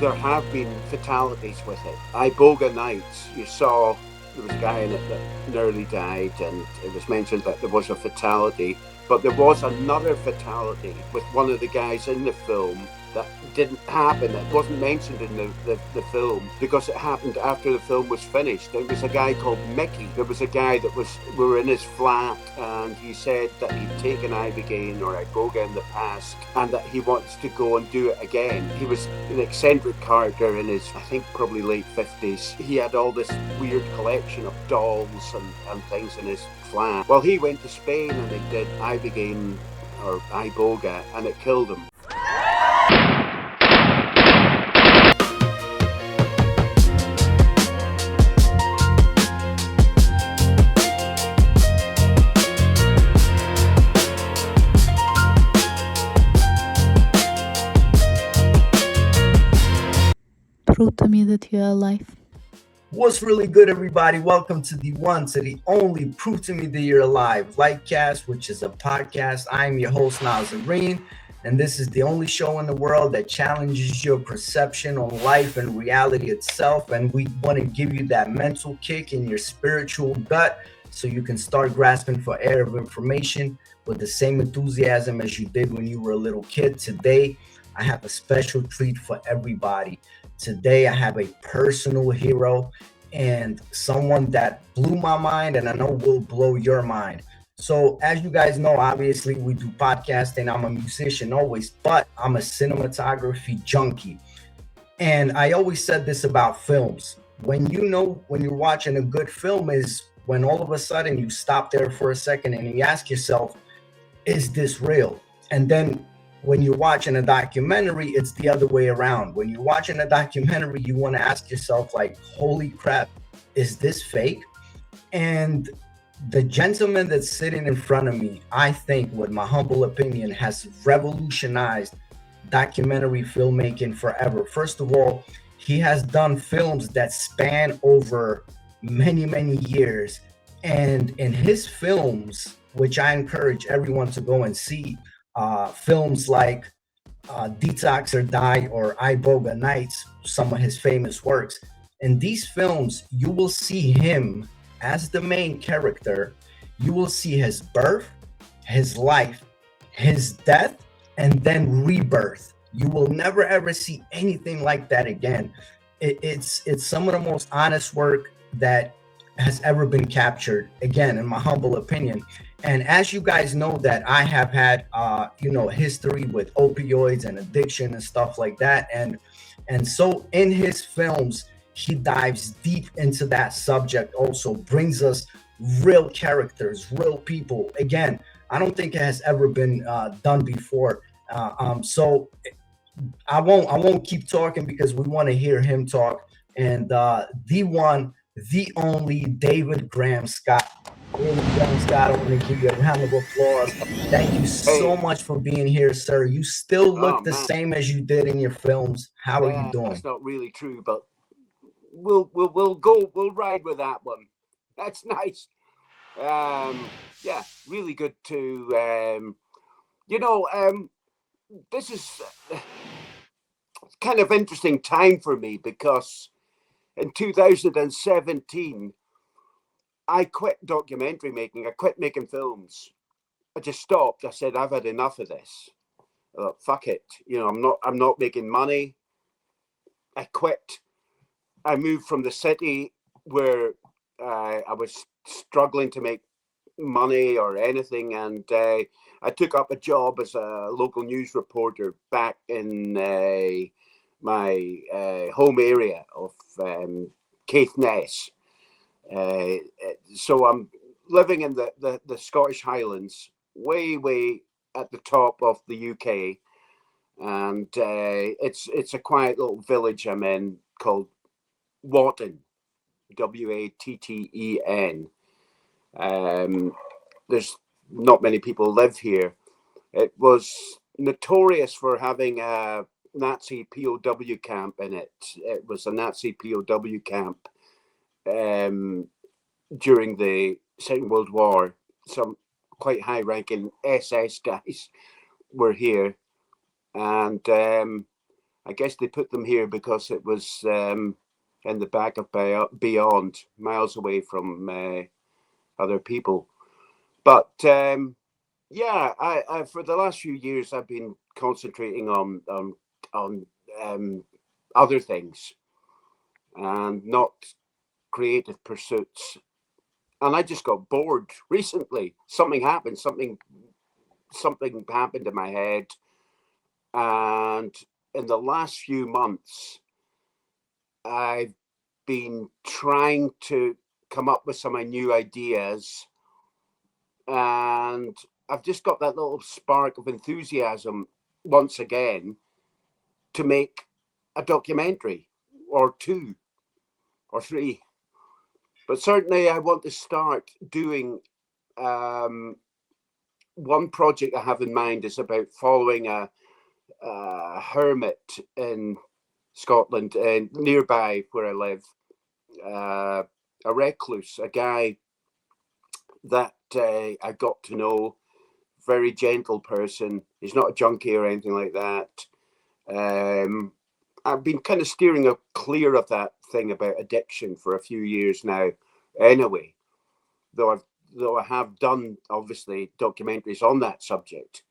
there have been fatalities with it. Iboga nights, you saw there was a guy in it that nearly died, and it was mentioned that there was a fatality. But there was another fatality with one of the guys in the film that didn't happen. It wasn't mentioned in the film because it happened after the film was finished. There was a guy called Mickey. There was a guy that we were in his flat, and he said that he'd taken Ibogaine or Iboga in the past and that he wants to go and do it again. He was an eccentric character in his, I think, probably late 50s. He had all this weird collection of dolls and things in his flat. Well, he went to Spain and they did Ibogaine or Iboga, and it killed him. Prove to me that you are alive. What's really good, everybody? Welcome to the one, to the only Prove to Me that you're alive Lightcast, which is a podcast. I'm your host, NazareN, and this is the only show in the world that challenges your perception on life and reality itself. And we want to give you that mental kick in your spiritual gut so you can start grasping for air of information with the same enthusiasm as you did when you were a little kid. Today, I have a special treat for everybody. Today, I have a personal hero and someone that blew my mind and I know will blow your mind. So as you guys know, obviously we do podcasting. I'm a musician always, but I'm a cinematography junkie. And I always said this about films. When you're watching a good film is when all of a sudden you stop there for a second and you ask yourself, is this real? And then when you're watching a documentary, it's the other way around. When you're watching a documentary, you want to ask yourself, like, holy crap, is this fake? And the gentleman that's sitting in front of me, I think, with my humble opinion, has revolutionized documentary filmmaking forever. First of all, he has done films that span over many, many years. And in his films, which I encourage everyone to go and see, films like Detox or Die or Iboga Nights, some of his famous works. In these films, you will see him as the main character. You will see his birth, his life, his death, and then rebirth. You will never ever see anything like that again. It's some of the most honest work that has ever been captured, again, in my humble opinion. And as you guys know that I have had, history with opioids and addiction and stuff like that. And so in his films, he dives deep into that subject, also brings us real characters, real people. Again, I don't think it has ever been done before. So I won't keep talking because we want to hear him talk. And the one, the only David Graham Scott. Scott, I want to give you a round of applause. Thank you so much for being here, sir. You still look the same as you did in your films. How are you doing? That's not really true, but we'll ride with that one. That's nice. Yeah, really good to this is kind of interesting time for me because in 2017 I quit documentary making. I quit making films. I just stopped. I said, I've had enough of this. Fuck it. I'm not making money. I quit. I moved from the city where I was struggling to make money or anything. And I took up a job as a local news reporter back in my home area of Caithness. So I'm living in the Scottish Highlands, way at the top of the UK, and it's a quiet little village I'm in called Watten, Watten. There's not many people live here. It was notorious for having a Nazi POW camp in it. It was a Nazi POW camp during the Second World War. Some quite high-ranking SS guys were here, and I guess they put them here because it was in the back of Beyond, miles away from other people. But yeah, I for the last few years I've been concentrating on other things and not creative pursuits. And I just got bored recently. Something happened. Something happened in my head, and in the last few months, I've been trying to come up with some new ideas, and I've just got that little spark of enthusiasm once again to make a documentary or two or three. But certainly, I want to start doing. One project I have in mind is about following a hermit in Scotland, nearby where I live, a recluse, a guy that I got to know, very gentle person. He's not a junkie or anything like that. I've been kind of steering clear of that thing about addiction for a few years now. Anyway, though I have done obviously documentaries on that subject.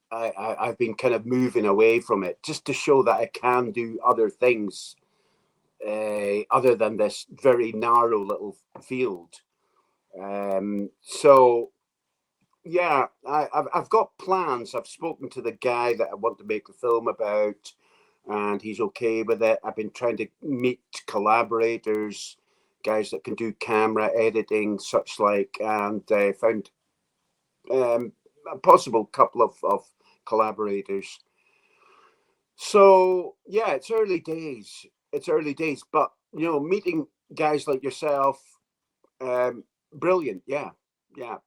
I've been kind of moving away from it just to show that I can do other things other than this very narrow little field. So yeah, I've got plans. I've spoken to the guy that I want to make the film about, and he's okay with it. I've been trying to meet collaborators, guys that can do camera editing, such like, and found a possible couple of collaborators. So yeah, it's early days. It's early days, but meeting guys like yourself, brilliant. Yeah, yeah.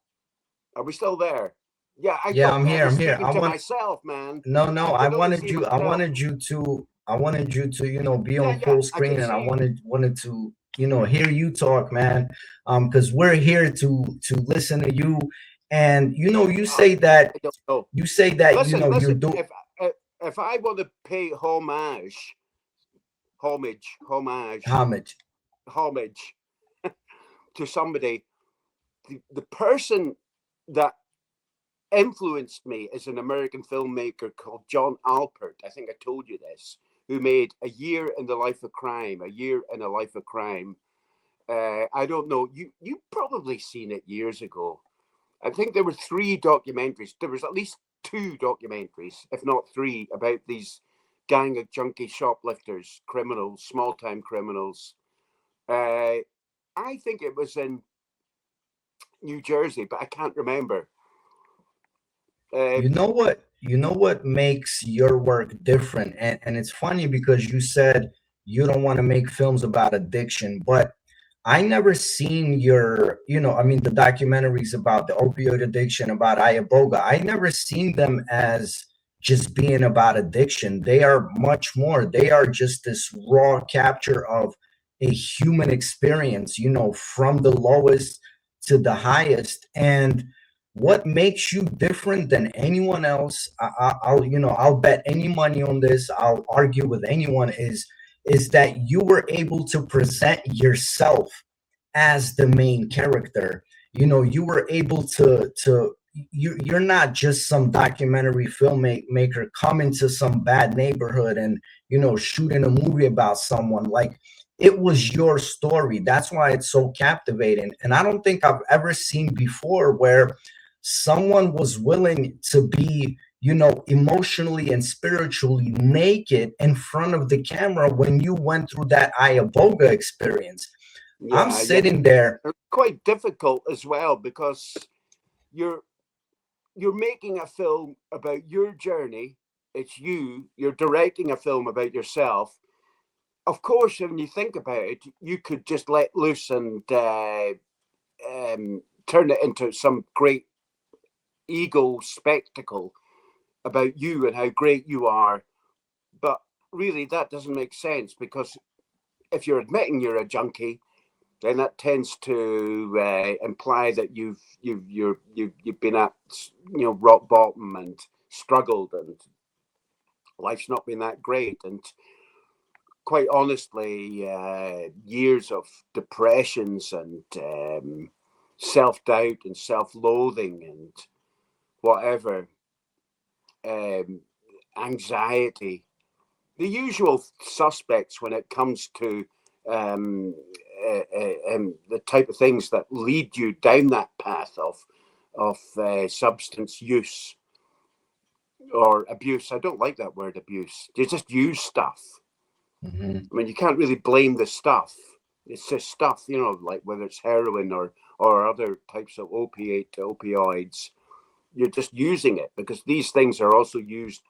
Are we still there? Yeah, I Yeah, thought I'm I here. was I'm here. speaking to myself, man. No, no. I I could only wanted see you. I myself. wanted you to. I wanted you to, be Yeah, on yeah. full I can screen, and I see. wanted to, hear you talk, man. Because we're here to listen to you, and you say that I don't know. you say that Listen, you listen. do If I want to pay homage, homage. homage to somebody, the person that influenced me is an American filmmaker called John Alpert. I think I told you this, who made A Year in the Life of Crime, A Year in a Life of Crime. I don't know. You probably seen it years ago. I think there were three documentaries. There was at least two documentaries, if not three, about these gang of junkie shoplifters, criminals, small time criminals. I think it was in New Jersey, but I can't remember. You know what? You know what makes your work different, and it's funny because you said you don't want to make films about addiction, but I never seen your, I mean, the documentaries about the opioid addiction, about Iboga. I never seen them as just being about addiction. They are much more. They are just this raw capture of a human experience, from the lowest to the highest. And what makes you different than anyone else? I'll bet any money on this. I'll argue with anyone is that you were able to present yourself as the main character. You were able to you're not just some documentary filmmaker coming to some bad neighborhood and shooting a movie about someone. Like, it was your story. That's why it's so captivating. And I don't think I've ever seen before where someone was willing to be emotionally and spiritually naked in front of the camera when you went through that Iboga experience. I'm Yeah, yeah. sitting there. It's quite difficult as well because you're making a film about your journey. It's you. You're directing a film about yourself. Of course, when you think about it, you could just let loose and turn it into some great ego spectacle about you and how great you are. But really, that doesn't make sense because if you're admitting you're a junkie, then that tends to imply that you've been at rock bottom and struggled and life's not been that great. And quite honestly, years of depressions and self-doubt and self-loathing and whatever, anxiety, the usual suspects when it comes to the type of things that lead you down that path of substance use or abuse. I don't like that word, abuse. You just use stuff. Mm-hmm. I mean, you can't really blame the stuff. It's just stuff, you know, like whether it's heroin or other types of opioids. You're just using it because these things are also used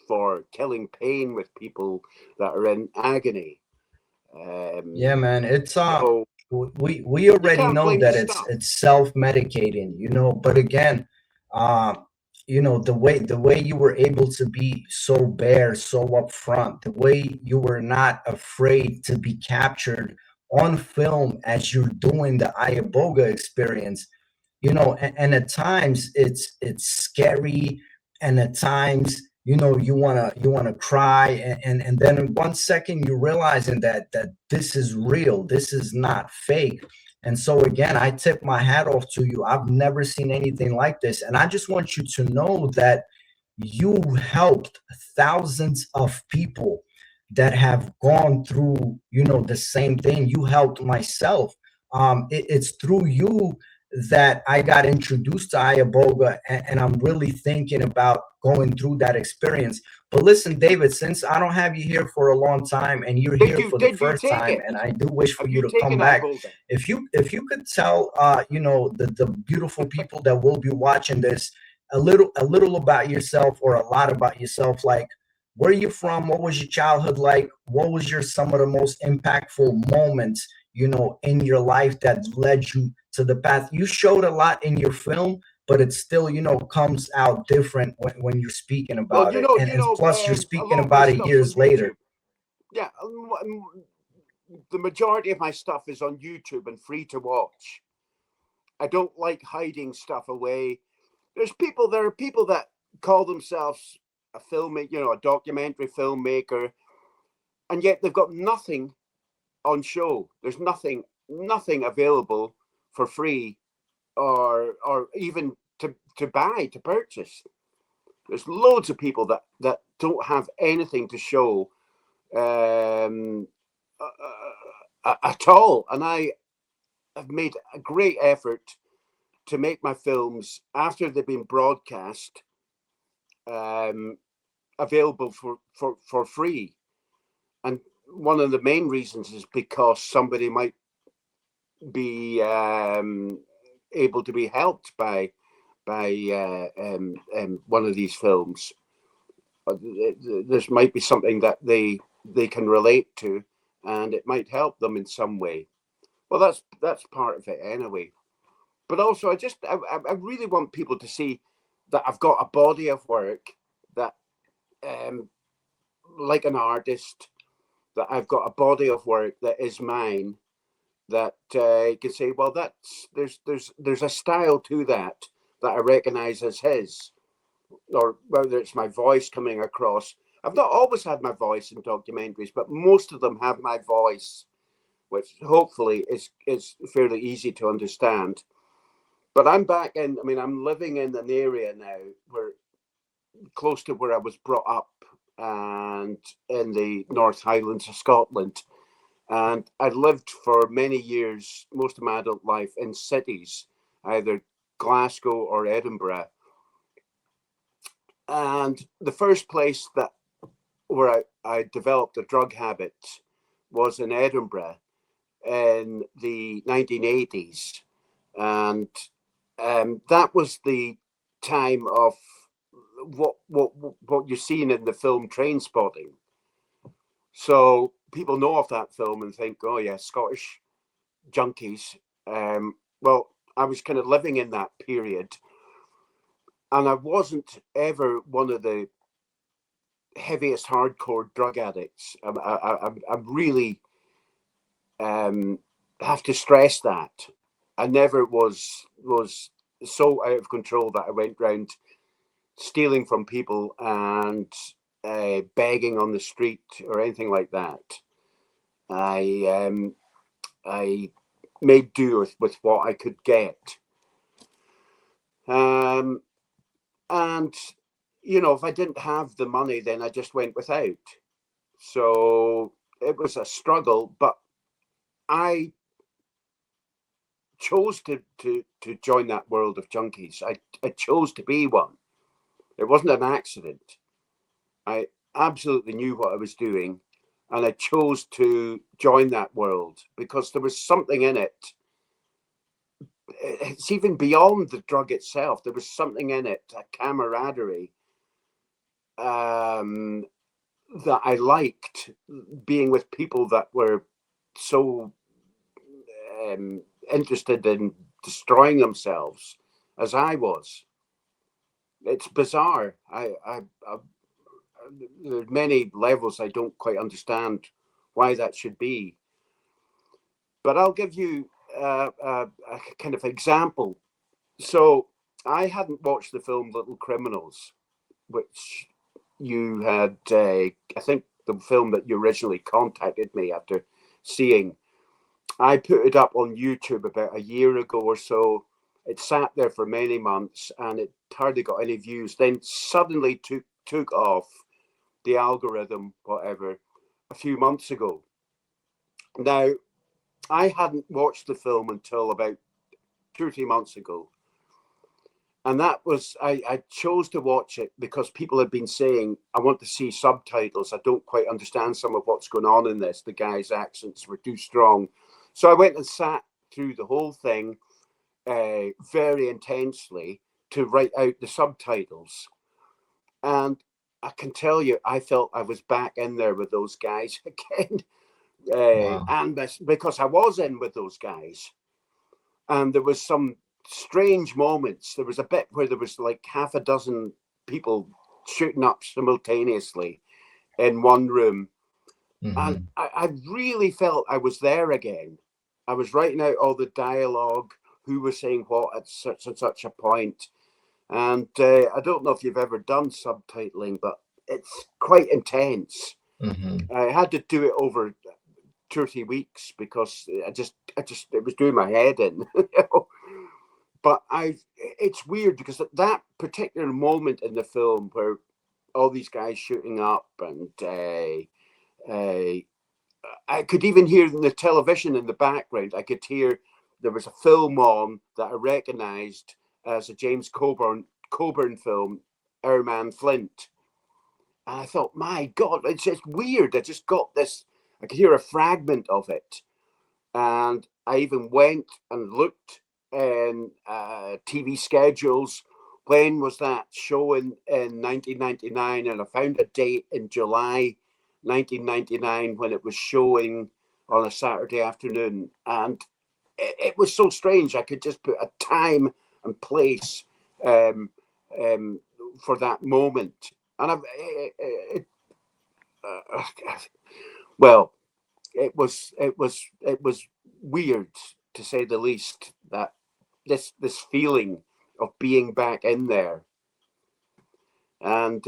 for killing pain with people that are in agony. Yeah, man. It's So we you already can't know blame the that stuff. it's self-medicating, you know, but again, uh you know, the way you were able to be so bare, so upfront, the way you were not afraid to be captured on film as you're doing the Iboga experience, you know, and at times it's scary, and at times, you know, you want to cry, and then in 1 second you're realizing that this is real, this is not fake. And so again, I tip my hat off to you. I've never seen anything like this, and I just want you to know that you helped thousands of people that have gone through, you know, the same thing. You helped myself. It's through you that I got introduced to Iboga, and I'm really thinking about going through that experience. But listen, David, since I don't have you here for a long time and you're here for the Did you first take time, it? and I do wish for Have you you to come taken back, Iboga? if you could tell you know, the beautiful people that will be watching this a little about yourself, or a lot about yourself, like where are you from, what was your childhood like, what was your some of the most impactful moments, you know, in your life that led you to the path. You showed a lot in your film, but it still, you know, comes out different when you're speaking Well, about it, and plus you're a speaking lot of my about it stuff's on years later. YouTube. Yeah, the majority of my stuff is on YouTube and free to watch. I don't like hiding stuff away. There are people that call themselves a filmmaker, you know, a documentary filmmaker, and yet they've got nothing on show. There's nothing available for free or even to buy, to purchase. There's loads of people that don't have anything to show at all, and I have made a great effort to make my films after they've been broadcast um, available for free. And one of the main reasons is because somebody might be able to be helped by one of these films. There might be something that they can relate to, and it might help them in some way. Well, that's part of it anyway. But also, I really want people to see that I've got a body of work that, um, like an artist, that I've got a body of work that is mine. That you can say, well, there's a style to that I recognise as his, or whether it's my voice coming across. I've not always had my voice in documentaries, but most of them have my voice, which hopefully is fairly easy to understand. But I'm back in. I mean, I'm living in an area now where close to where I was brought up, and in the North Highlands of Scotland. And I lived for many years, most of my adult life, in cities, either Glasgow or Edinburgh. And the first place where I developed a drug habit was in Edinburgh in the 1980s. And that was the time of what you're seeing in the film Trainspotting. So people know of that film and think, oh yeah, Scottish junkies. Well, I was kind of living in that period, and I wasn't ever one of the heaviest hardcore drug addicts. I really have to stress that I never was so out of control that I went round stealing from people and begging on the street or anything like that. I made do with what I could get. And if I didn't have the money, then I just went without. So it was a struggle, but I chose to join that world of junkies. I chose to be one. It wasn't an accident. I absolutely knew what I was doing, and I chose to join that world because there was something in it. It's even beyond the drug itself. There was something in it, a camaraderie, that I liked, being with people that were so interested in destroying themselves as I was. It's bizarre. There are many levels I don't quite understand why that should be. But I'll give you a kind of example. So I hadn't watched the film Little Criminals, which you had, I think the film that you originally contacted me after seeing. I put it up on YouTube about a year ago or so. It sat there for many months and it hardly got any views. Then suddenly took off the algorithm, whatever, a few months ago. Now, I hadn't watched the film until about 2 or 3 months ago. And that was, I chose to watch it because people had been saying, I want to see subtitles. I don't quite understand some of what's going on in this. The guys' accents were too strong. So I went and sat through the whole thing very intensely to write out the subtitles. And I can tell you, I felt I was back in there with those guys again. Wow. And because I was in with those guys. And there was some strange moments. There was a bit where there was like half a dozen people shooting up simultaneously in one room. And I really felt I was there again. I was writing out all the dialogue, who was saying what at such and such a point. And I don't know if you've ever done subtitling, but it's quite intense. I had to do it over 2 or 3 weeks because I just it was doing my head in. But it's weird because at that particular moment in the film where all these guys shooting up and I could even hear the television in the background. I could hear there was a film on that I recognized as a James Coburn film, Our Man Flint. And I thought, my God, it's just weird. I just got this, I could hear a fragment of it. And I even went and looked in TV schedules. When was that show in 1999? And I found a date in July 1999 when it was showing on a Saturday afternoon. And it was so strange. I could just put a time and place for that moment. And well, it was weird, to say the least, that this feeling of being back in there. And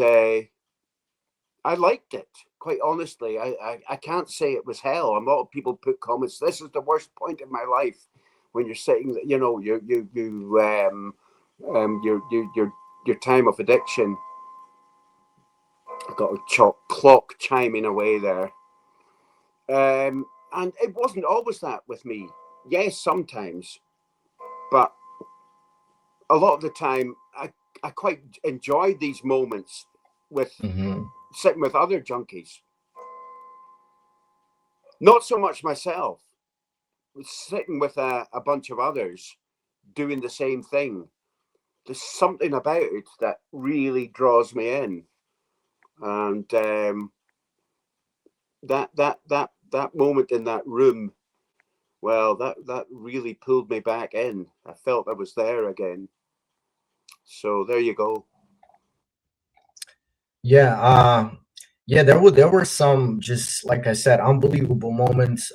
I liked it, quite honestly. I can't say it was hell. A lot of people put comments, this is the worst point in my life, when you're sitting, your time of addiction. I've got a clock chiming away there. And it wasn't always that with me. Yes, sometimes, but a lot of the time, I quite enjoyed these moments with sitting with other junkies. Not so much myself, sitting with a bunch of others doing the same thing. There's something about it that really draws me in. And that moment in that room, well, that really pulled me back in. I felt I was there again. So there you go. Yeah, there were some, just like I said, unbelievable moments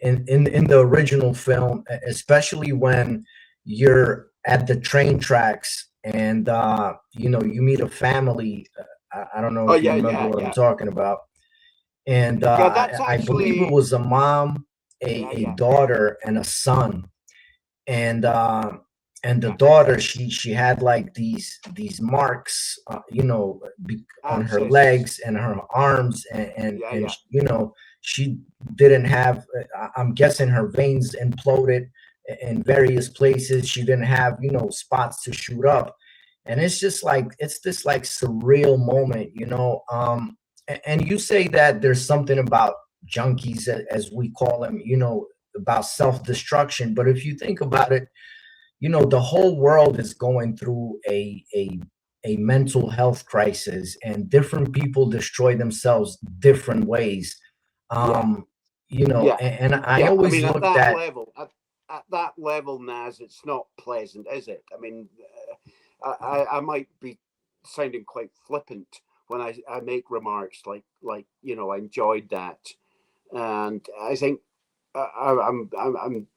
in the original film, especially when you're at the train tracks and you meet a family I don't know Oh if you yeah, remember yeah, what I'm yeah, talking about. And yeah. That's I believe it actually was a mom, yeah, a yeah, daughter, and a son. And the yeah. daughter, she had like these marks, on her Abscesses. legs and her arms, Yeah, yeah, she didn't have. I'm guessing her veins imploded in various places. She didn't have spots to shoot up, and it's just like it's this like surreal moment, and you say that there's something about junkies, as we call them, about self-destruction. But if you think about it, the whole world is going through a mental health crisis, and different people destroy themselves different ways. yeah, um yeah, and I yeah. I always mean, at looked that at. level, at that level, Naz, it's not pleasant, is it? I mean, I might be sounding quite flippant when I make remarks like I enjoyed that, and I think I'm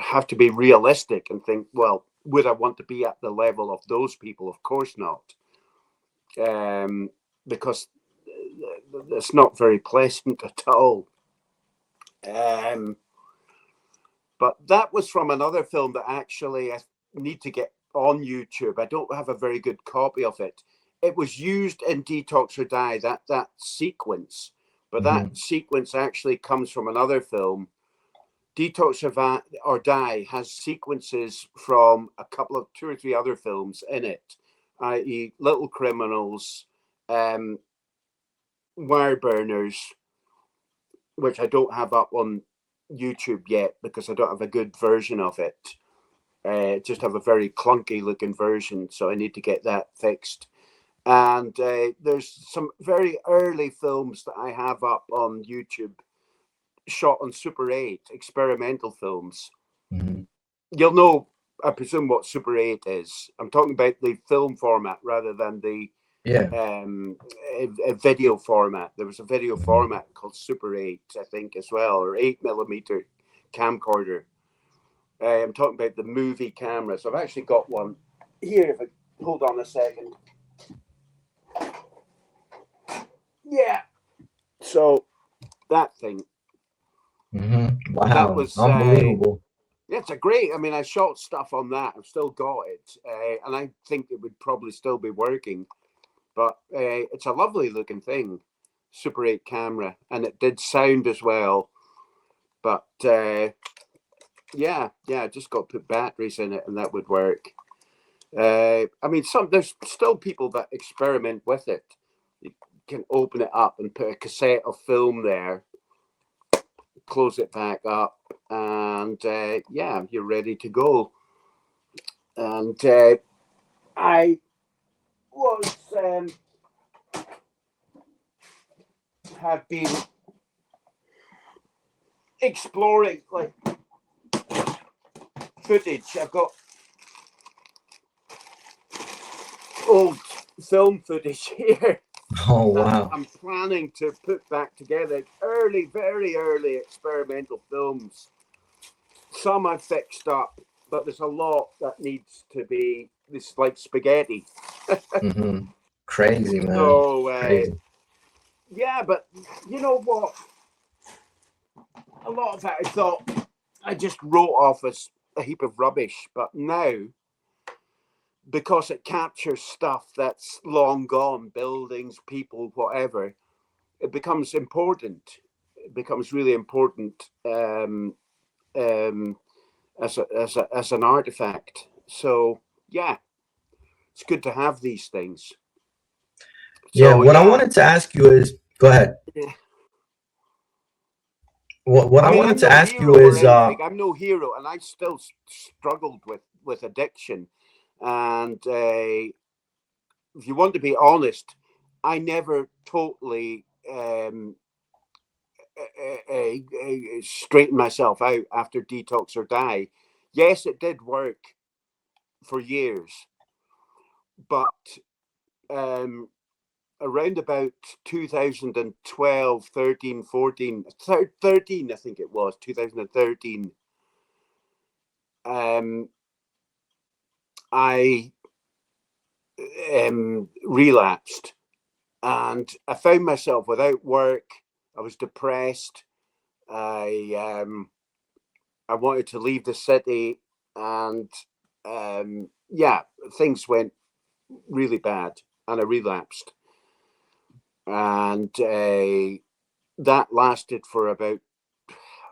have to be realistic and think, well, would I want to be at the level of those people? Of course not, because it's not very pleasant at all. Um, but that was from another film that actually I need to get on YouTube. I don't have a very good copy of it. It was used in Detox or Die, that sequence, but that Mhm. sequence actually comes from another film. Detox or Die has sequences from a couple of two or three other films in it, i.e., Little Criminals, um, Wire Burners, which I don't have up on YouTube yet because I don't have a good version of it. Just have a very clunky looking version, so I need to get that fixed. And there's some very early films that I have up on YouTube, shot on Super 8, experimental films. Mhm. You'll know, I presume, what Super 8 is. I'm talking about the film format rather than the Yeah. a video format. There was a video Mhm. format called Super 8, I think, as well, or 8mm camcorder. I'm talking about the movie camera. So I've actually got one here. If I hold on a second. Yeah. So that thing, Mhm. that Wow, was, unbelievable. yeah, it's a great. I mean, I shot stuff on that. I've still got it, and I think it would probably still be working. But it's a lovely looking thing, Super 8 camera, and it did sound as well. But yeah, just got to put batteries in it, and that would work. I mean, there's still people that experiment with it. You can open it up and put a cassette of film there, close it back up, and yeah, you're ready to go. And I was have been exploring like footage. I've got old film footage here Oh, that wow. I'm planning to put back together. Early, very early experimental films. Some I've fixed up, but there's a lot that needs to be. This like spaghetti. Mhm. Crazy, man. So Crazy. yeah, but you know what? A lot of that I thought I just wrote off as a heap of rubbish, but now because it captures stuff that's long gone, buildings, people, whatever, it becomes important. It becomes really important um, as an artifact. So yeah, it's good to have these things. Yeah, So what I yeah, wanted to ask you is, go ahead. yeah. What I I mean, wanted I'm to no ask hero you or is, anything. I'm no hero, and I still struggled with addiction. And if you want to be honest, I never totally straighten myself out after Detox or Die. Yes, it did work for years, but um, around about 2012, 13, 14, 13, I think it was 2013, I relapsed. And I found myself without work. I was depressed. I wanted to leave the city, and yeah, things went really bad, and I relapsed. And that lasted for about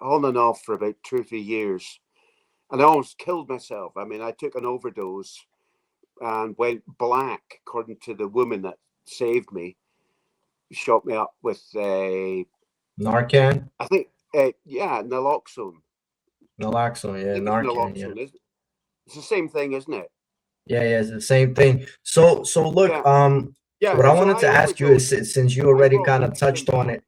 on and off for about 2 or 3 years, and I almost killed myself. I mean, I took an overdose and went black, according to the woman that saved me. Shot me up with Narcan, I think yeah, naloxone. naloxone, I yeah, think it's Narcan, yeah. naloxone, isn't it? It's the same thing, isn't it? Yeah, yeah, it's the same thing. So look, Yeah, yeah. what I So wanted I to ask you is, overdosed. since you I already brought kind of touched symptoms on on. it,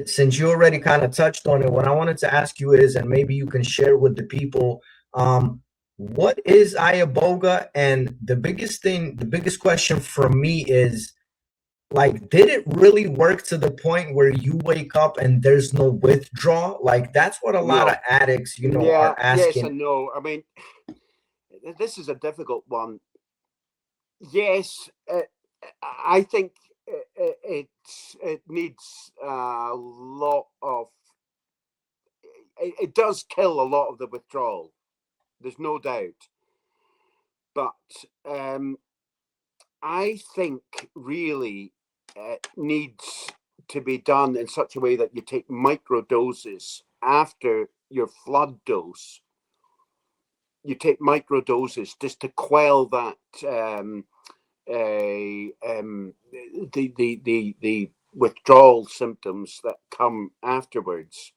since you already kind of touched on it, what I wanted to ask you is, and maybe you can share with the people, what is Iboga? And the biggest thing, the biggest question for me is, like, did it really work to the point where you wake up and there's no withdrawal? Like, that's what a lot of No. addicts, Yeah. are Yes asking. and no. I mean, this is a difficult one. Yes, I think it needs a lot of. It does kill a lot of the withdrawal. There's no doubt, but I think really it needs to be done in such a way that you take micro doses after your flood dose. You take micro doses just to quell that the withdrawal symptoms that come afterwards,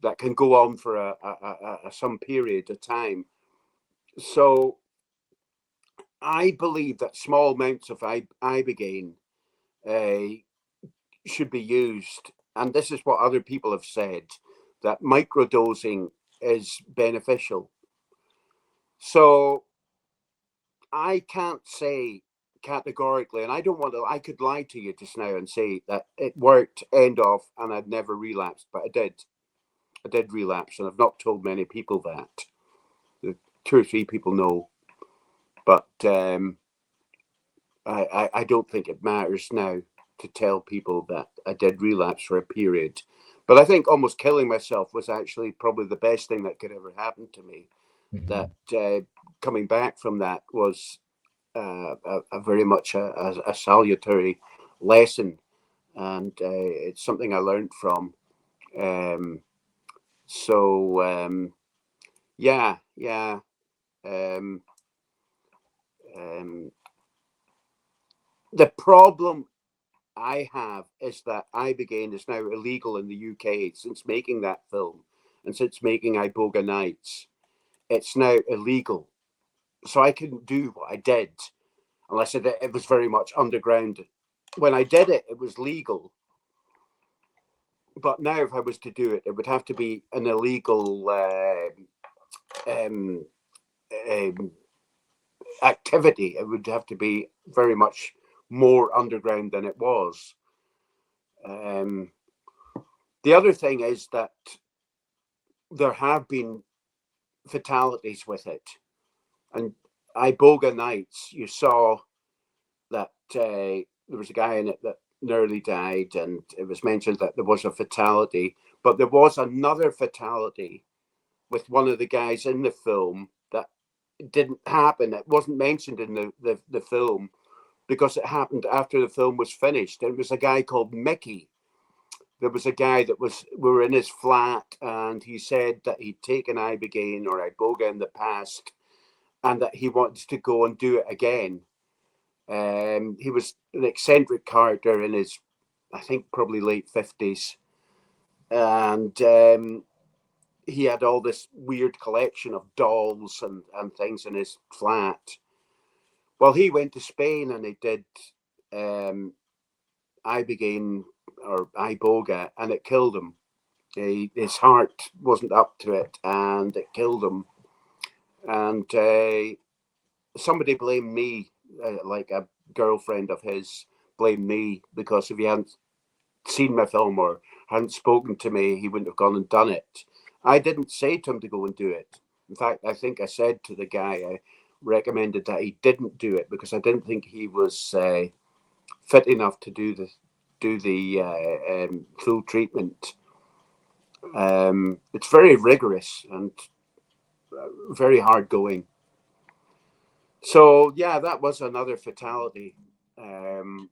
that can go on for some period of time. So I believe that small amounts of ibogaine uh, should be used, and this is what other people have said, that microdosing is beneficial. So I can't say categorically, and I don't want to. I could lie to you just now and say that it worked, end off, and I'd never relapsed, but I did. I did relapse, and I've not told many people that. The 2 or 3 people know, but I don't think it matters now to tell people that I did relapse for a period. But I think almost killing myself was actually probably the best thing that could ever happen to me. That Mhm. coming back from that was a very much a salutary lesson, and it's something I learned from. Um, so yeah, yeah. Um, um, the problem I have is that Ibogaine is now illegal in the UK since making that film, and since making Iboga Nights. It's now illegal. So I couldn't do what I did unless it was very much underground. When I did it, it was legal. But now, if I was to do it, it would have to be an illegal um, um, activity. It would have to be very much more underground than it was. Um, the other thing is that there have been fatalities with it. And Iboga Nights, you saw that there was a guy in it that nearly died, and it was mentioned that there was a fatality. But there was another fatality with one of the guys in the film that didn't happen. It wasn't mentioned in the film because it happened after the film was finished. It was a guy called Mickey. There was a guy that we were in his flat, and he said that he'd taken Ibogaine or Iboga in the past, and that he wanted to go and do it again. He was an eccentric character in his, I think, probably late 50s, and he had all this weird collection of dolls and things in his flat. Well, he went to Spain and he did um, Ibogaine or Iboga, and it killed him. His heart wasn't up to it, and it killed him. And somebody blamed me, like a girlfriend of his blamed me, because if he hadn't seen my film or hadn't spoken to me, he wouldn't have gone and done it. I didn't say to him to go and do it. In fact, I think I said to the guy, I recommended that he didn't do it because I didn't think he was fit enough to do the full treatment. It's very rigorous and very hard going. So yeah, that was another fatality. Um,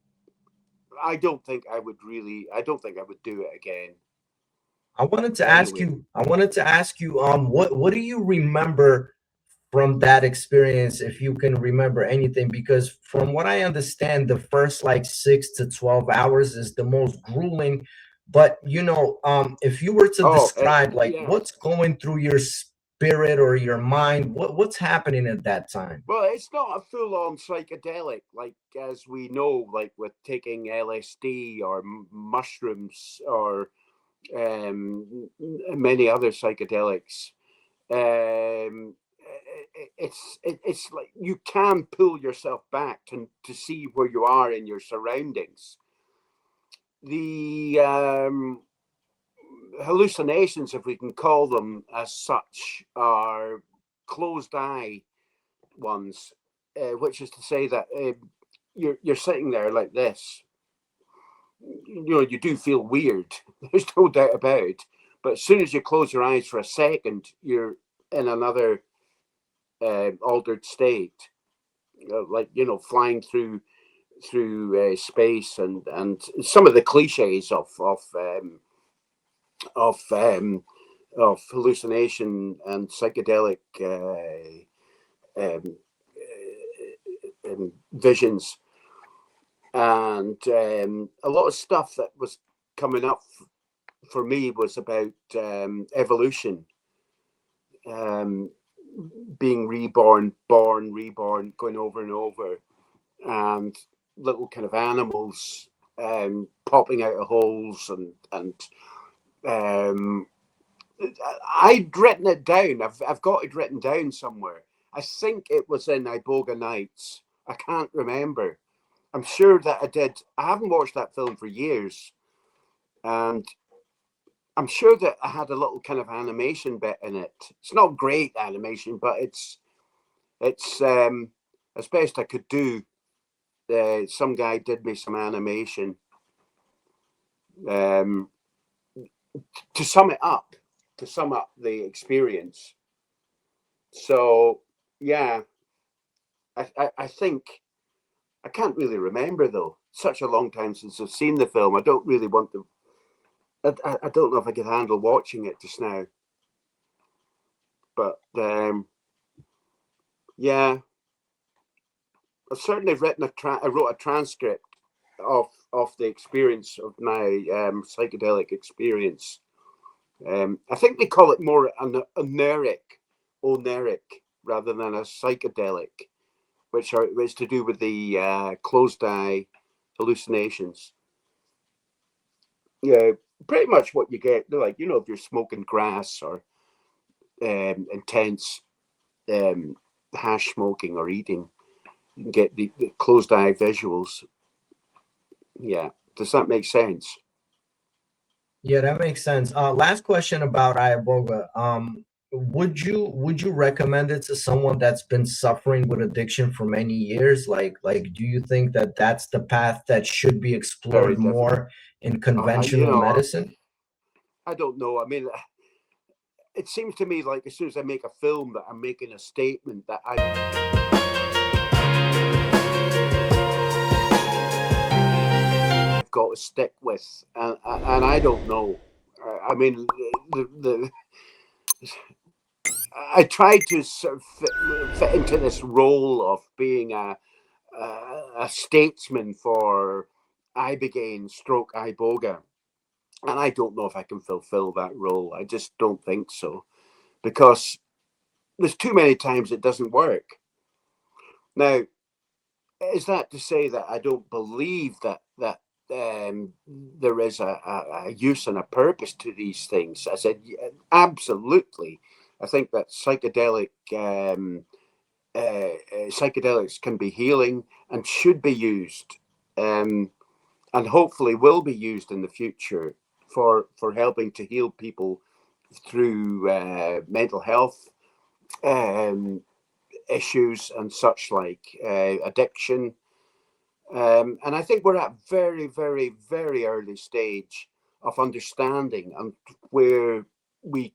I don't think I would really. I don't think I would do it again. I wanted to ask Anyway. you, what do you remember from that experience, if you can remember anything? Because from what I understand, the first like 6 to 12 hours is the most grueling. But if you were to Oh, describe like yeah. what's going through your spirit or your mind, what's happening at that time? Well, it's not a full-on psychedelic, like as we know, like with taking LSD or mushrooms or many other psychedelics. It's like you can pull yourself back to see where you are in your surroundings. The hallucinations, if we can call them as such, are closed eye ones, which is to say that you're sitting there like this. You do feel weird. There's no doubt about it. But as soon as you close your eyes for a second, you're in another altered state, like flying through space, and some of the cliches of of hallucination and psychedelic um, visions, and a lot of stuff that was coming up for me was about evolution, um, being reborn, born, reborn, going over and over, and little kind of animals popping out of holes, and um, I'd written it down. I've got it written down somewhere. I think it was in Iboga Nights. I can't remember. I'm sure that I did. I haven't watched that film for years, and I'm sure that I had a little kind of animation bit in it. It's not great animation, but it's as best I could do. Some guy did me some animation. Um, to sum it up, to sum up the experience. So yeah, I think I can't really remember though. Such a long time since I've seen the film. I don't really want to. I don't know if I could handle watching it just now. But yeah, I've certainly written I wrote a transcript of the experience of my psychedelic experience. I think they call it more an oneric rather than a psychedelic, which is to do with the closed eye hallucinations. Yeah, pretty much what you get. Like if you're smoking grass or intense um, hash smoking or eating, you can get the closed eye visuals. Yeah, does that make sense? Yeah, that makes sense. Last question about Iboga. Would you recommend it to someone that's been suffering with addiction for many years? Like, do you think that that's the path that should be Very explored different. more in You conventional know, medicine? I don't know. I mean, it seems to me like as soon as I make a film, that I'm making a statement that I've got to stick with, and I don't know. I mean, the I tried to sort of fit into this role of being a statesman for Ibogaine stroke Iboga, and I don't know if I can fulfill that role. I just don't think so, because there's too many times it doesn't work. Now, is that to say that I don't believe there is a use and a purpose to these things? I said, yeah, absolutely. I think that psychedelics can be healing and should be used, um, and hopefully will be used in the future for helping to heal people through mental health um, issues and such like addiction. And I think we're at very, very, very early stage of understanding and where we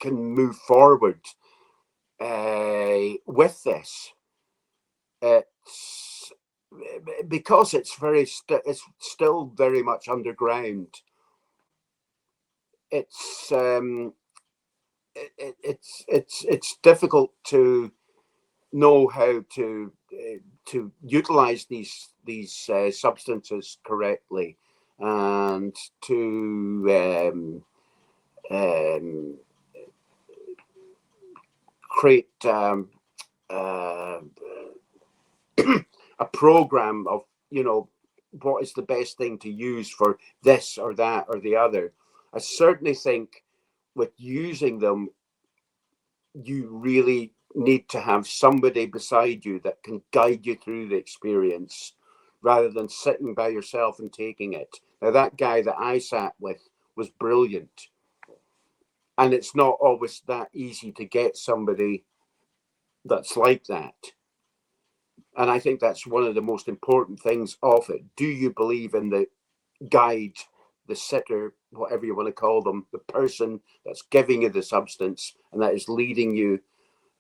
can move forward with this. It's because it's it's still very much underground. It's it's difficult to know how to utilize these substances correctly, and to create uh, a program of, you know, what is the best thing to use for this or that or the other. I certainly think with using them, you really need to have somebody beside you that can guide you through the experience rather than sitting by yourself and taking it. Now, that guy that I sat with was brilliant. And it's not always that easy to get somebody that's like that. And I think that's one of the most important things of it. Do you believe in the guide, the sitter, whatever you want to call them, the person that's giving you the substance and that is leading you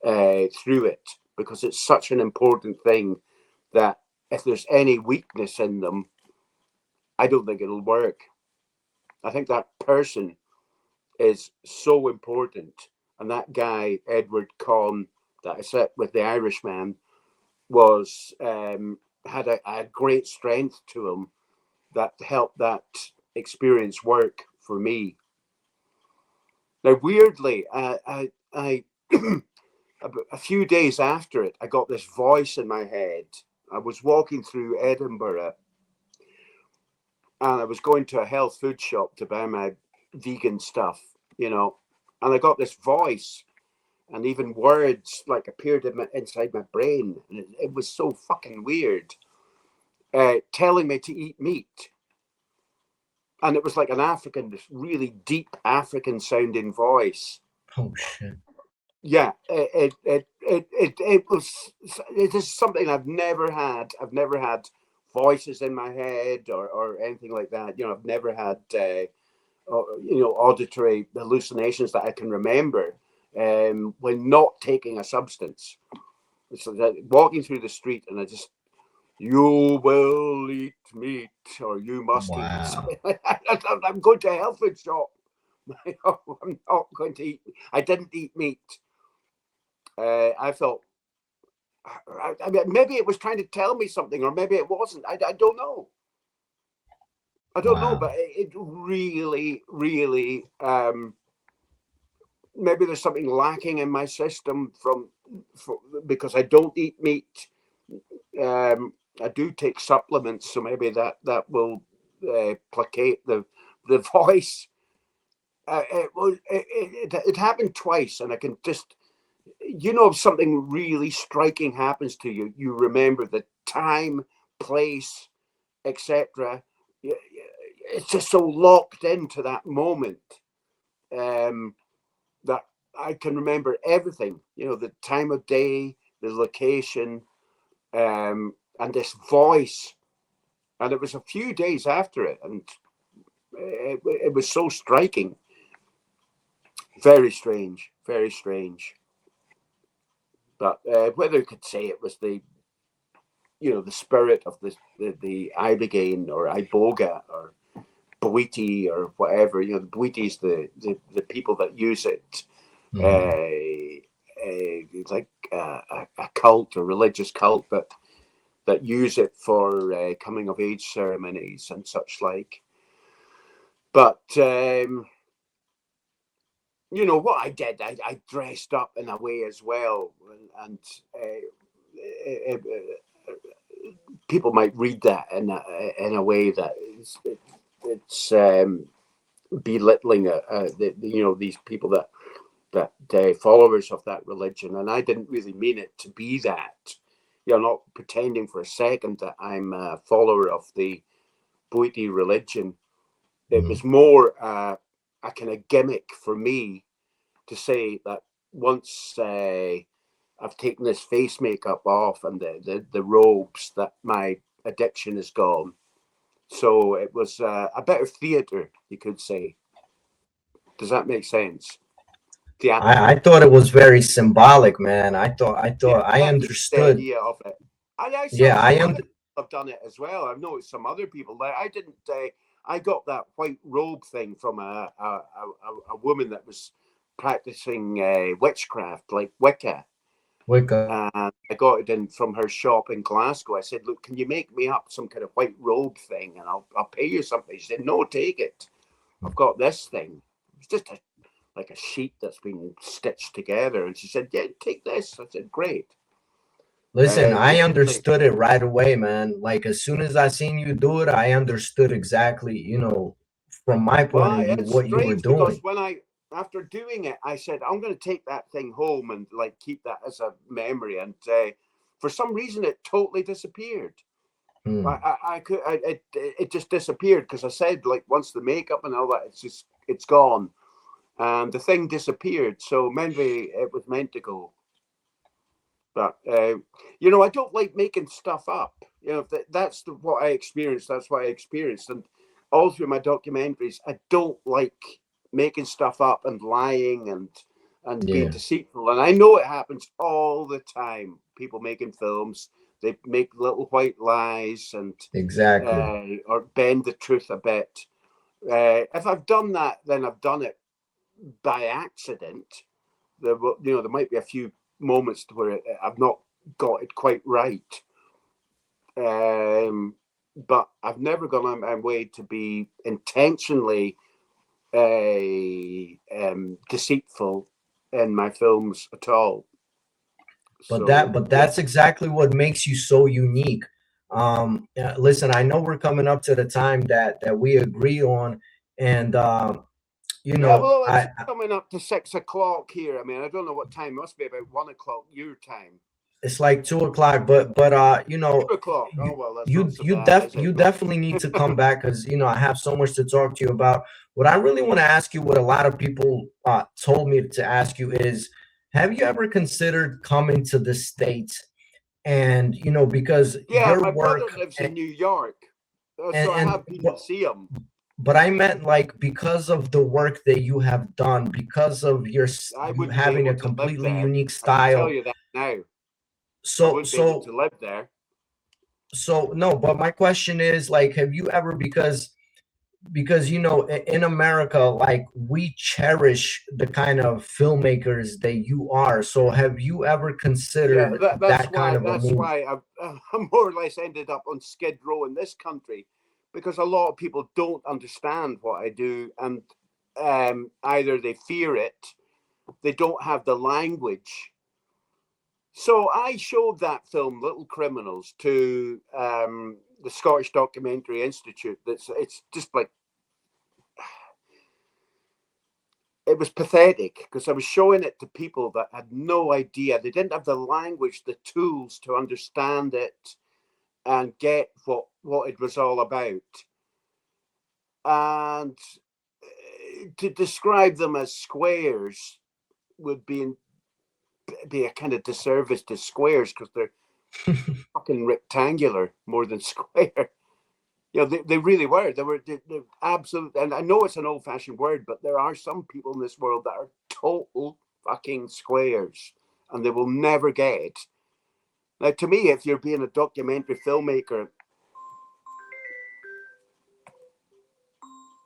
through it? Because it's such an important thing that if there's any weakness in them, I don't think it'll work. I think that person is so important. And that guy, Edward Conn, that I sat with, the Irishman, was had a great strength to him that helped that experience work for me. Now, weirdly, I a few days after it, I got this voice in my head. I was walking through Edinburgh, and I was going to a health food shop to buy my vegan stuff, you know, and I got this voice, and even words like appeared inside my brain. And it was so fucking weird, telling me to eat meat. And it was like an African, this really deep African sounding voice. Oh shit. Yeah, it was, it is something I've never had. I've never had voices in my head or anything like that. You know, I've never had, you know, auditory hallucinations that I can remember when not taking a substance. So that walking through the street and I just, you will eat meat or you must eat meat. Wow. I'm going to a health food shop. I'm not going to eat. I didn't eat meat. I felt, I mean, maybe it was trying to tell me something, or maybe it wasn't. I don't know. I don't know, Wow. but it really, really, maybe there's something lacking in my system because I don't eat meat. I do take supplements, so maybe that will placate the voice. It happened twice, and I can just, you know, if something really striking happens to you, you remember the time, place, etc. It's just so locked into that moment that I can remember everything. You know, the time of day, the location, and this voice. And it was a few days after it, and it was so striking. Very strange, very strange. But whether you could say it was the, you know, the spirit of the Ibogaine or Iboga or Bwiti or whatever, you know, the Bwiti is the people that use it, like a cult, a religious cult that use it for coming of age ceremonies and such like. But you know what I did? I dressed up in a way as well, and people might read that in a way that it's belittling you know, these people that followers of that religion, and I didn't really mean it to be that. You're not pretending for a second that I'm a follower of the Bwiti religion. It was more a kind of gimmick for me to say that once I've taken this face makeup off and the robes, that my addiction is gone. So it was a bit of theatre, you could say. Does that make sense? I thought it was very symbolic, man. Yeah, I that was the understood. idea of it. And I saw Yeah, some other people have done it as well. I've noticed some other people. Like I didn't. I got that white robe thing from a woman that was practicing witchcraft, like Wicca. Wicca. And I got it in from her shop in Glasgow. I said, "Look, can you make me up some kind of white robe thing, and I'll pay you something?" She said, "No, take it. I've got this thing. It's just like a sheet that's been stitched together." And she said, "Yeah, take this." I said, "Great." Listen, I Recently, understood it right away, man. Like as soon as I seen you do it, I understood exactly, from my point well, of view, it's what you were strange because doing. after doing it, I said, "I'm going to take that thing home and like keep that as a memory." And for some reason, it totally disappeared. Hmm. It just disappeared because I said, like, once the makeup and all that, it's gone, and the thing disappeared. So maybe it was meant to go. But I don't like making stuff up. That's what I experienced. That's what I experienced, and all through my documentaries, I don't like making stuff up and lying and being Yeah, deceitful. And I know it happens all the time. People making films, they make little white lies and exactly. or bend the truth a bit. If I've done that, then I've done it by accident. There might be a few moments where I've not got it quite right, but I've never gone on my way to be intentionally deceitful in my films at all. So But yeah, that's exactly what makes you so unique. Yeah, listen, I know we're coming up to the time that we agree on, and yeah. Well, it's I coming up to 6 o'clock here. I mean, I don't know what time. It must be about 1 o'clock your time. it's like 2 o'clock, but 2 o'clock. Oh you well, that's not so bad, is it? you definitely need to come back because I have so much to talk to you about. What I really want to ask you, what a lot of people told me to ask you is, have you ever considered coming to the States? And because Yeah, your my brother work lives in New York, so I and have been to see him. but I meant like because of the work that you have done, because of I you wouldn't be having able a to live completely there. unique I can tell style. you that now. I So wouldn't be able to live there. no, but my question is like, have you ever, because in America, like we cherish the kind of filmmakers that you are. So have you ever Yeah, considered that's that kind why of a move? I more or less ended up on Skid Row in this country, because a lot of people don't understand what I do, and either they fear it, they don't have the language. So I showed that film, Little Criminals, to the Scottish Documentary Institute. It's just like, it was pathetic because I was showing it to people that had no idea. They didn't have the language, the tools to understand it and get what it was all about. And to describe them as squares would be a kind of disservice to squares because they're fucking rectangular more than square. They really were. They absolute. And I know it's an old-fashioned word, but there are some people in this world that are total fucking squares, and they will never get it. Now, to me, if you're being a documentary filmmaker,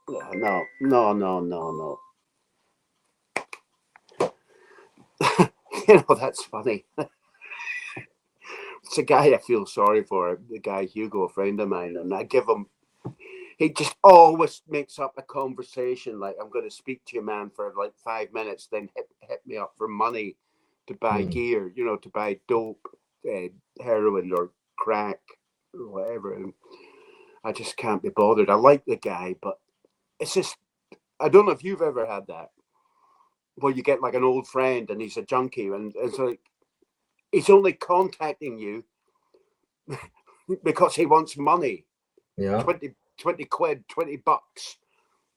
no, no, no, no, no. That's funny. It's a guy I feel sorry for, the guy Hugo, a friend of mine, and I give him. He just always makes up a conversation like, "I'm going to speak to you, man, for like 5 minutes, then hit me up for money to buy Hmm. gear, to buy dope, heroin or crack or whatever." And I just can't be bothered. I like the guy, but it's just, I don't know if you've ever had that, where you get like an old friend and he's a junkie, and it's like he's only contacting you because he wants money, Yeah. 20 quid, $20.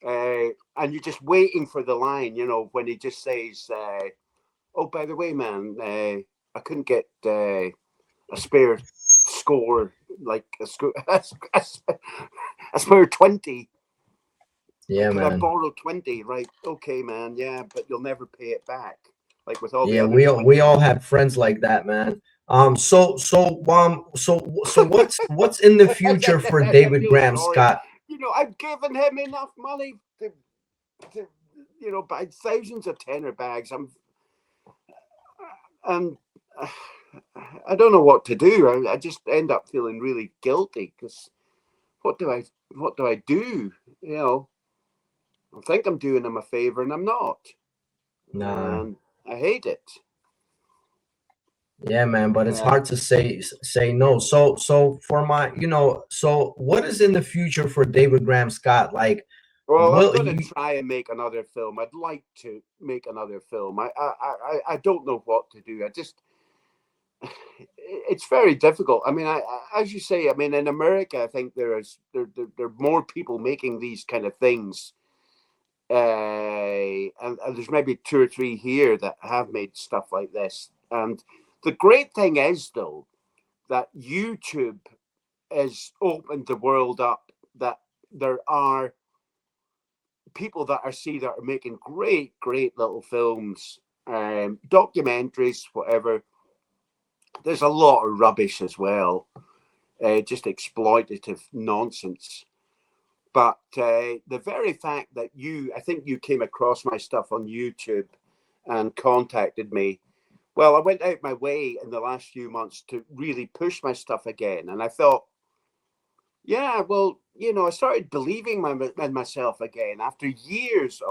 And you're just waiting for the line, when he just says, "Oh, by the way, man, I couldn't get a spare score like a score a spare 20. Yeah, Could I man. borrow 20? Right. Okay, man. Yeah, but you'll never pay it back. Like with all the Yeah, other we 20. all have friends like that, man. So what's in the future for I David feel Graham sorry. Scott? I've given him enough money to buy thousands of tenor bags. And I don't know what to do. I just end up feeling really guilty because what do I do? I think I'm doing him a favor and I'm not. Nah. And I hate it. Yeah, man, but it's Yeah. hard to say no. So for my, so what is in the future for David Graham Scott? Like, Well, I'm will going to you? try and make another film. I'd like to make another film. I don't know what to do. It's very difficult. I mean, as you say, I mean, in America, I think there are more people making these kind of things, and there's maybe two or three here that have made stuff like this. And the great thing is, though, that YouTube has opened the world up. That there are people that are making great little films, documentaries, whatever. There's a lot of rubbish as well, just exploitative nonsense. But the very fact that I think you came across my stuff on YouTube and contacted me. Well, I went out my way in the last few months to really push my stuff again. And I thought, yeah, well, I started believing in myself again after years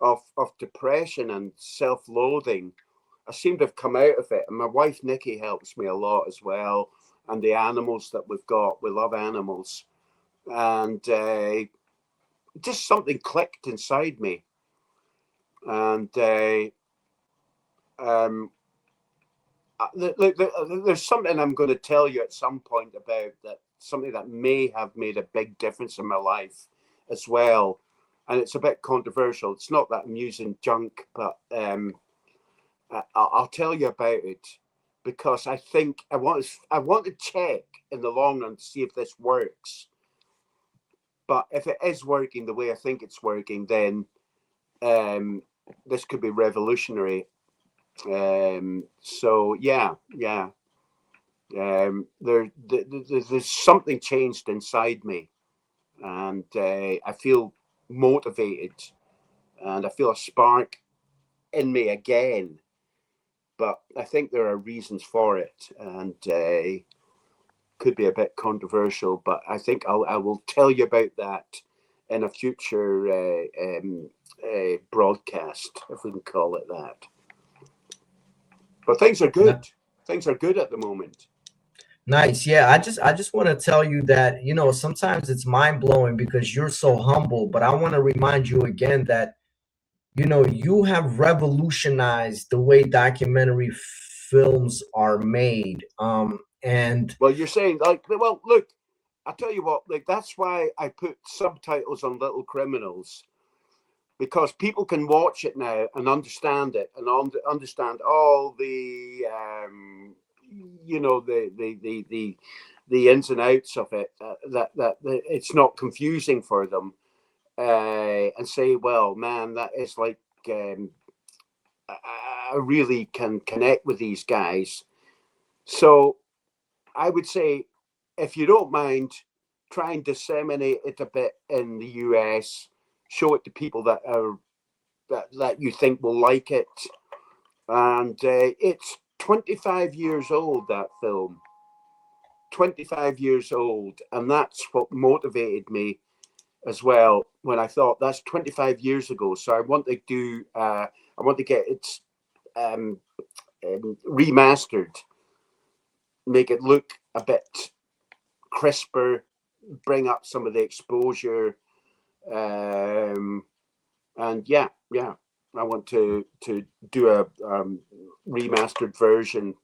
of depression and self-loathing. I seem to have come out of it. And my wife, Nikki, helps me a lot as well. And the animals that we've got, we love animals. And just something clicked inside me. And there's something I'm going to tell you at some point about that, something that may have made a big difference in my life as well. And it's a bit controversial. It's not that amusing junk, but I'll tell you about it because I think I want to check in the long run to see if this works. But if it is working the way I think it's working, then this could be revolutionary. So yeah. There's something changed inside me, and I feel motivated, and I feel a spark in me again. But I think there are reasons for it, and could be a bit controversial. But I think I will tell you about that in a future broadcast, if we can call it that. But things are good. Things are good at the moment. Nice. Yeah, I just want to tell you that, sometimes it's mind-blowing because you're so humble, but I want to remind you again that, you have revolutionized the way documentary films are made. And Well, you're saying like, well, look, I'll tell you what, like that's why I put subtitles on Little Criminals, because people can watch it now and understand it and understand all the the ins and outs of it, that it's not confusing for them, and say, well, man, that is like, I really can connect with these guys. So I would say, if you don't mind, try and disseminate it a bit in the US, show it to people that you think will like it. And it's 25 years old, that film. 25 years old. And that's what motivated me as well, when I thought that's 25 years ago. So I want to I want to get it remastered, make it look a bit crisper, bring up some of the exposure. And yeah, I want to do a remastered version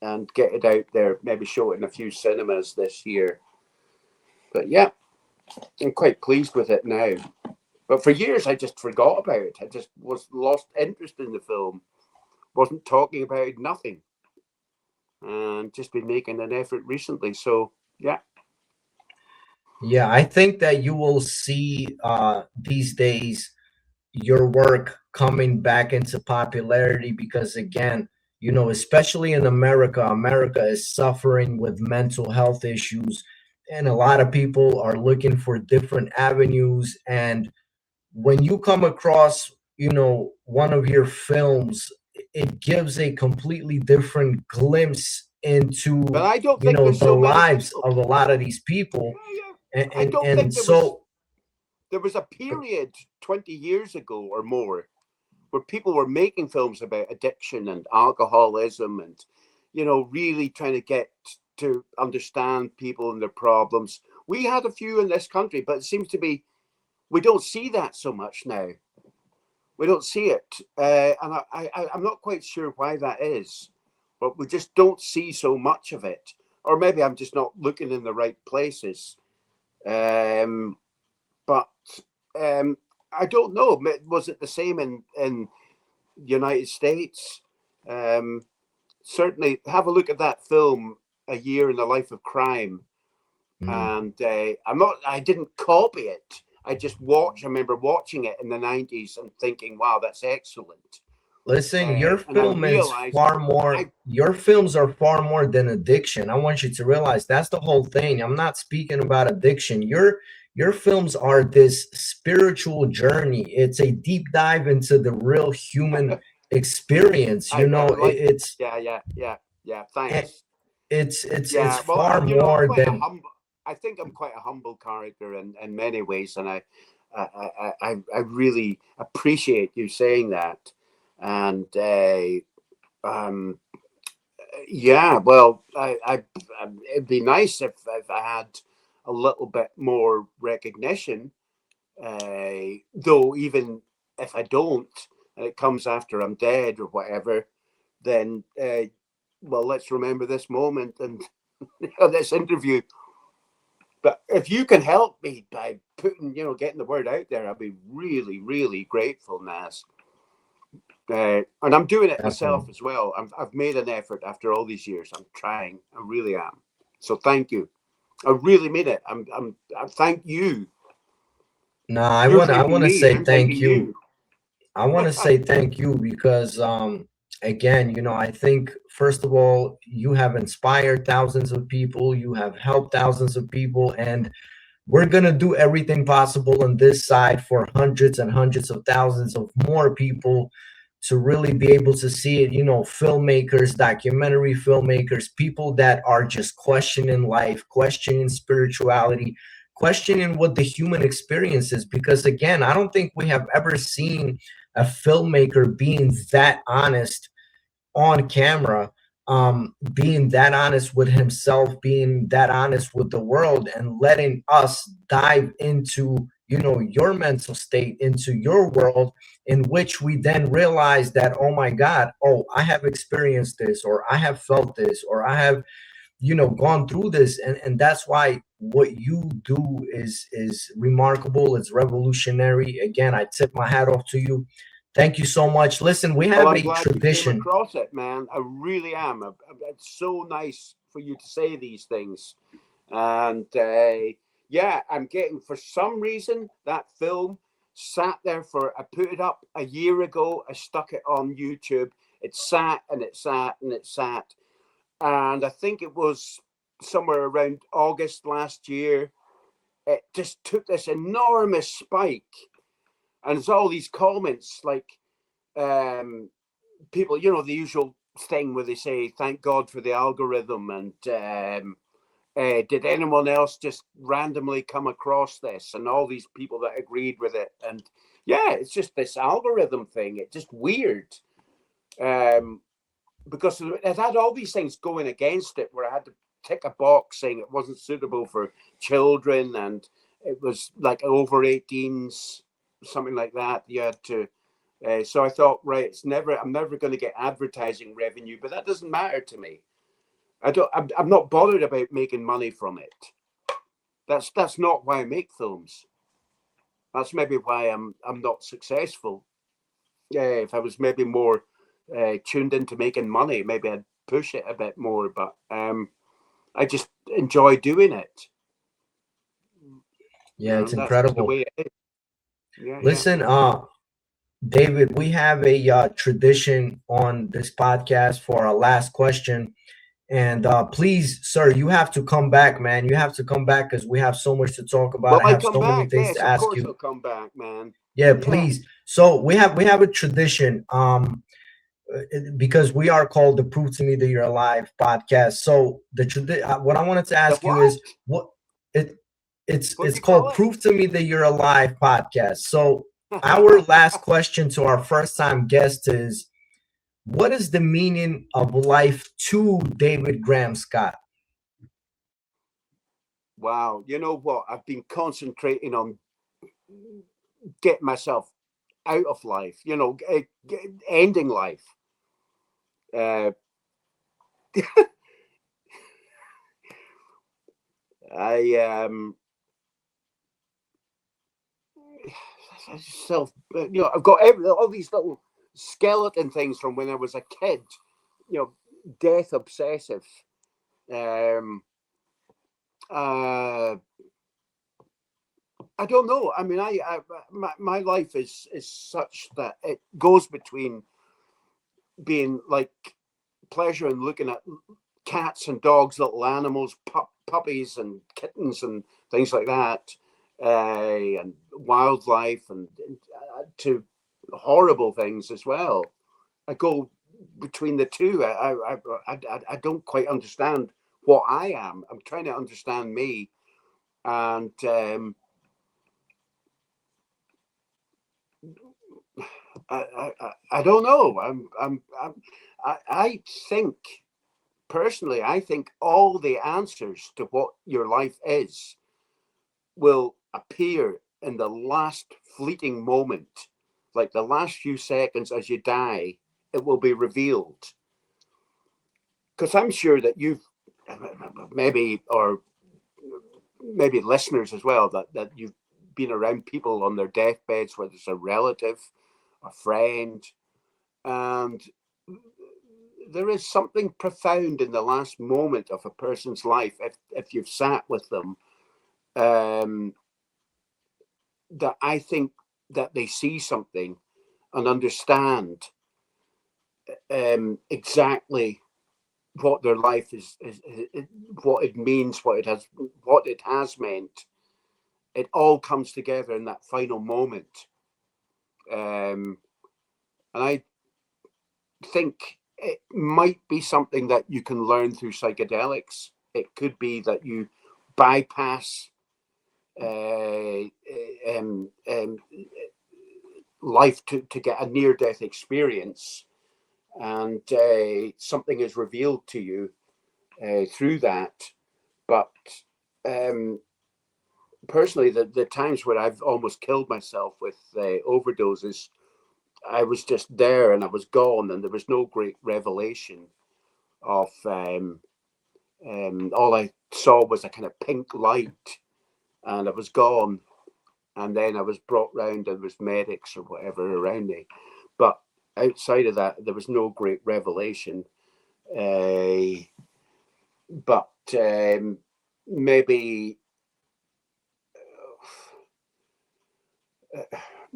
and get it out there. Maybe show it in a few cinemas this year. But yeah, I'm quite pleased with it now. But for years, I just forgot about it. I just was lost interest in the film. Wasn't talking about it, nothing. and just been making an effort recently. So yeah. Yeah, I think that you will see these days your work coming back into popularity because, again, you know, especially in America, America is suffering with mental health issues, and a lot of people are looking for different avenues. And when you come across, you know, one of your films, it gives a completely different glimpse into, But I don't you think know, there's the so many lives people. of a lot of these people. Yeah, yeah. and I and, don't think and so there was a period 20 years ago or more where people were making films about addiction and alcoholism and, you know, really trying to get to understand people and their problems. We had a few in this country, but it seems to be we don't see that so much now. We don't see it, and I'm not quite sure why that is, but we just don't see so much of it. Or maybe I'm just not looking in the right places. Um, but I don't know. Was it the same in United States? Um, Certainly, have a look at that film, A Year in the Life of Crime, mm. and I'm not. I didn't copy it. I just watched. I remember watching it in the '90s and thinking, "Wow, that's excellent." Listen, your And I film is realized far more, I your films are far more than addiction. I want you to realize that's the whole thing. I'm not speaking about addiction. Your films are this spiritual journey. It's a deep dive into the real human experience. You know, I like. it's Yeah, yeah, yeah, yeah. eh, Thanks. it's Yeah. Well, far you know, I'm more quite a than humble. I think I'm quite a humble character in many ways, and I really appreciate you saying that. And um, yeah, well, it'd be nice if I had a little bit more recognition. Though even if I don't, and it comes after I'm dead or whatever, then well, let's remember this moment and this interview. But if you can help me by putting, you know, getting the word out there, I'll be really, really grateful, Naz. And I'm doing it myself definitely. as well. I've made an effort after all these years. I'm trying. I really am. So thank you. I really mean it. I thank you. No, You're I thanking want to me. say I'm thank thanking you. you. I want to say thank you because, again, you know, I think, first of all, you have inspired thousands of people, you have helped thousands of people, and we're going to do everything possible on this side for hundreds and hundreds of thousands of more people to really be able to see it. You know, filmmakers, documentary filmmakers, people that are just questioning life, questioning spirituality, questioning what the human experience is. Because, again, I don't think we have ever seen a filmmaker being that honest on camera, being that honest with himself, being that honest with the world, and letting us dive into, you know, your mental state, into your world, in which we then realize that, oh my God, oh, I have experienced this, or I have felt this, or I have, you know, gone through this. And that's why what you do is remarkable. It's revolutionary. Again, I tip my hat off to you. Thank you so much. Listen, we Well, have I'm a glad you came tradition. across it, man. I really am. It's so nice for you to say these things. And yeah, I'm getting, for some reason, that film sat there for, I put it up a year ago. I stuck it on YouTube. It sat and it sat and it sat. And I think it was somewhere around August last year. It just took this enormous spike. And it's all these comments like, um, people, you know, the usual thing where they say, "Thank God for the algorithm," and did anyone else just randomly come across this? And all these people that agreed with it, and yeah, it's just this algorithm thing. It's just weird, um, because it had all these things going against it, where I had to tick a box saying it wasn't suitable for children, and it was like over 18s, something like that. You had to so I thought, right, I'm never going to get advertising revenue, but that doesn't matter to me. I'm not bothered about making money from it. That's not why I make films. That's maybe why I'm not successful. Yeah, if I was maybe more tuned into making money, maybe I'd push it a bit more, but I just enjoy doing it. Yeah, it's That's just the incredible. way it is. Yeah, Listen, David, we have a tradition on this podcast for our last question. And please, sir, you have to come back, man. You have to come back because we have so much to talk about. Will I I have come so many back? things to Yes, of ask course you. I'll come back, man. Yeah, Yeah. please. So we have a tradition. Because we are called the Prove to Me That You're Alive podcast. So what I wanted to The ask you what? is what it What do it's you call called it? Prove to Me That You're Alive podcast. So our last question to our first time guest is, what is the meaning of life to David Graham Scott? Wow. You know what? I've been concentrating on getting myself out of life, ending life. Uh, I self, I've got all these little skeleton things from when I was a kid. Death obsessive. Um, uh, I don't know. I mean, my life is such that it goes between being like pleasure and looking at cats and dogs, little animals, puppies and kittens and things like that, and wildlife, and to horrible things as well. I go between the two. I don't quite understand what I am. I'm trying to understand me, and I don't know. I think personally, I think all the answers to what your life is will appear in the last fleeting moment, like the last few seconds as you die. It will be revealed, because I'm sure that you've maybe listeners as well, that you've been around people on their deathbeds, whether it's a relative, a friend, and there is something profound in the last moment of a person's life, if you've sat with them, that I think that they see something and understand exactly what their life is, what it means, what it has meant. It all comes together in that final moment, and I think it might be something that you can learn through psychedelics. It could be that you bypass life to get a near death experience, and something is revealed to you through that. But personally, the times where I've almost killed myself with overdoses, I was just there and I was gone, and there was no great revelation of all I saw was a kind of pink light, and I was gone. And then I was brought round, and there was medics or whatever around me. But outside of that, there was no great revelation. But maybe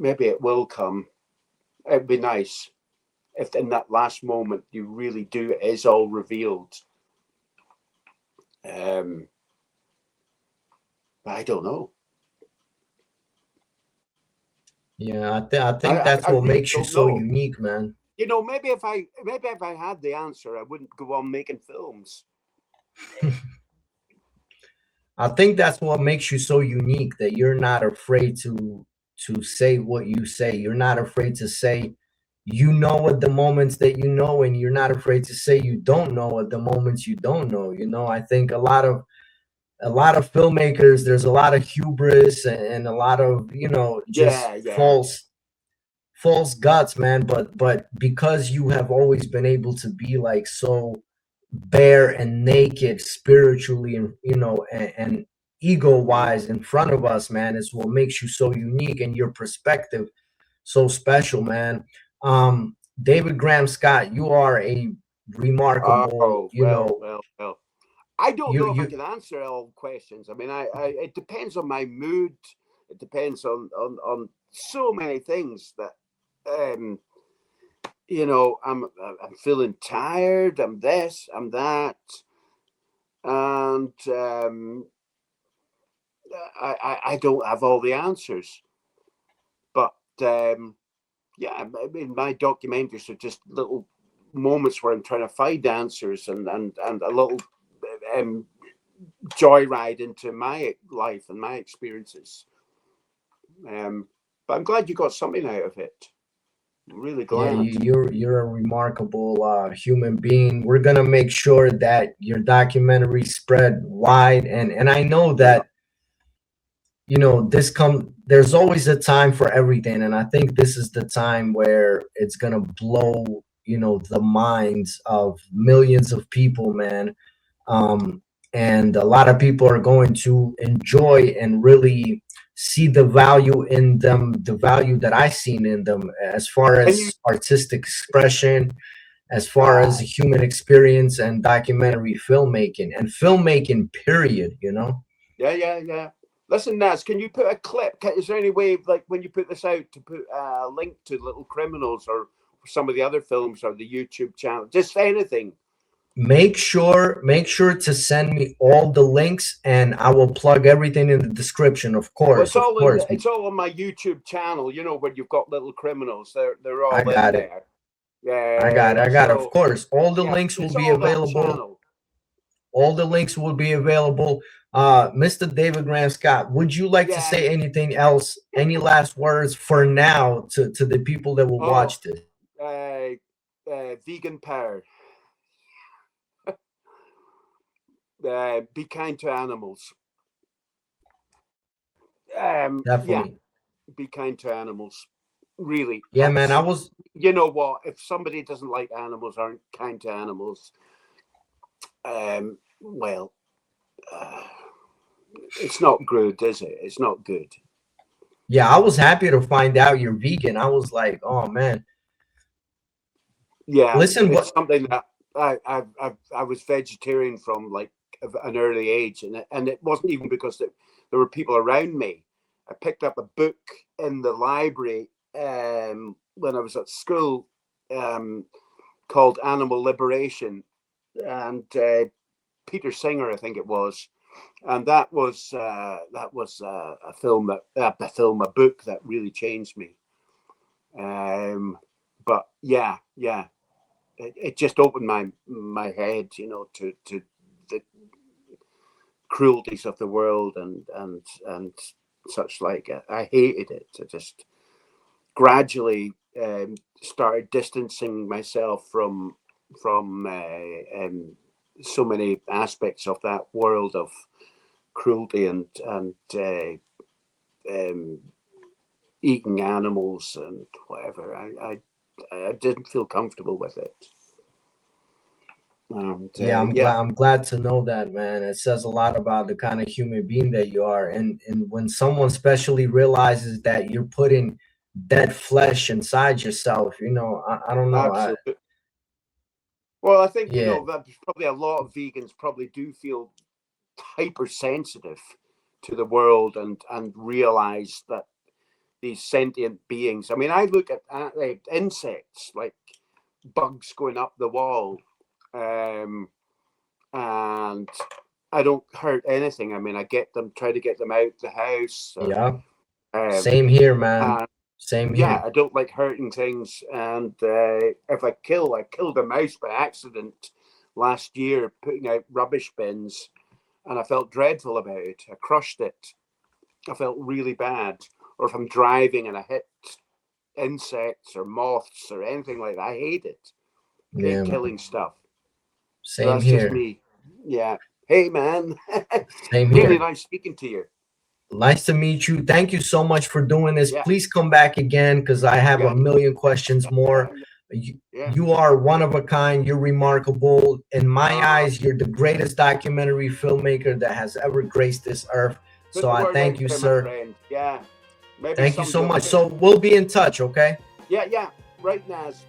it will come. It'd be nice if in that last moment you really do, it is all revealed. I don't know. Yeah, I think that's I what really makes you don't so know. unique, man. Maybe if I had the answer, I wouldn't go on making films. I think that's what makes you so unique, that you're not afraid to say what you say. You're not afraid to say you know at the moments that you know, and you're not afraid to say you don't know at the moments you don't know. I think a lot of filmmakers, there's a lot of hubris and a lot of just Yeah. false guts, man. But because you have always been able to be like so bare and naked spiritually, and and ego wise in front of us, man, is what makes you so unique, and your perspective so special, man. David Graham Scott, you are a remarkable, Oh, well. I don't know if I you can answer all questions. I mean, it depends on my mood. It depends on so many things that, um, I'm feeling tired. I'm this. I'm that, and I don't have all the answers. But yeah, I mean, my documentaries are just little moments where I'm trying to find answers and a little um, joyride into my life and my experiences. But I'm glad you got something out of it. I'm really Yeah, glad. you're a remarkable human being. We're gonna make sure that your documentary spread wide, and I know Yeah. that there's always a time for everything, and I think this is the time where it's gonna blow the minds of millions of people, man. um, and a lot of people are going to enjoy and really see the value in them, the value that I seen in them, as far Can you? as artistic expression, as far as Uh, human experience and documentary filmmaking and filmmaking period, yeah. Listen, Naz, can you put a clip? Is there any way, like when you put this out, to put a link to Little Criminals or some of the other films or the YouTube channel? Just anything. Make sure to send me all the links, and I will plug everything in the description, of Well, course, of course. it's all on my YouTube channel. You know, where you've got Little Criminals. They're I all in got it. there. I got it. Of So course, all the yeah, links will it's be all that available. channel. All the links will be available. Mr. David Graham Scott, would you like to Yeah. say anything else? Any last words for now to the people that will Oh, watch this? vegan power. Be kind to animals. Yeah, Definitely. be kind to animals. Really, Yeah, man. that's, you know what? If somebody doesn't like animals, aren't kind to animals, well, uh, it's not good, is it? It's not good. Yeah, I was happy to find out you're vegan. I was like, oh man. Yeah, Listen, it's what? something that I was vegetarian from like an early age, and it wasn't even because there were people around me. I picked up a book in the library when I was at school um, called Animal Liberation, and Peter Singer, I think it was, and that was a film a book that really changed me. But yeah, it just opened my head, to the cruelties of the world and such like. I hated it. I just gradually started distancing myself from so many aspects of that world of cruelty and um, eating animals and whatever. I didn't feel comfortable with it. And Yeah, I'm yeah, glad. I'm glad to know that, man. It says a lot about the kind of human being that you are, and when someone especially realizes that you're putting dead flesh inside yourself, I don't know. absolutely. Well, I think Yeah, that probably a lot of vegans probably do feel hypersensitive to the world and realize that these sentient beings. I mean, I look at insects like bugs going up the wall, and I don't hurt anything. I mean, try to get them out the house, yeah. um, Same here, man. and Same yeah, here. I don't like hurting things. And if I killed a mouse by accident last year, putting out rubbish bins, and I felt dreadful about it. I crushed it. I felt really bad. Or if I'm driving and I hit insects or moths or anything like that, I hate it. Yeah, Hate man. killing stuff. But Same that's just here. me. Yeah. Hey, man. Same Really here. nice speaking to you. Nice to meet you. Thank you so much for doing this. Yeah. Please come back again because I have a Yeah. million questions more. Yeah. You are one of a kind. You're remarkable. In my Uh, eyes, you're the greatest documentary filmmaker that has ever graced this earth. put So the I word out thank you, there, my sir. friend. Yeah. Maybe Thank you someday so you'll much. get. So we'll be in touch, okay? Yeah. Right, Naz.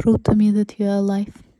Prove to me that you are alive.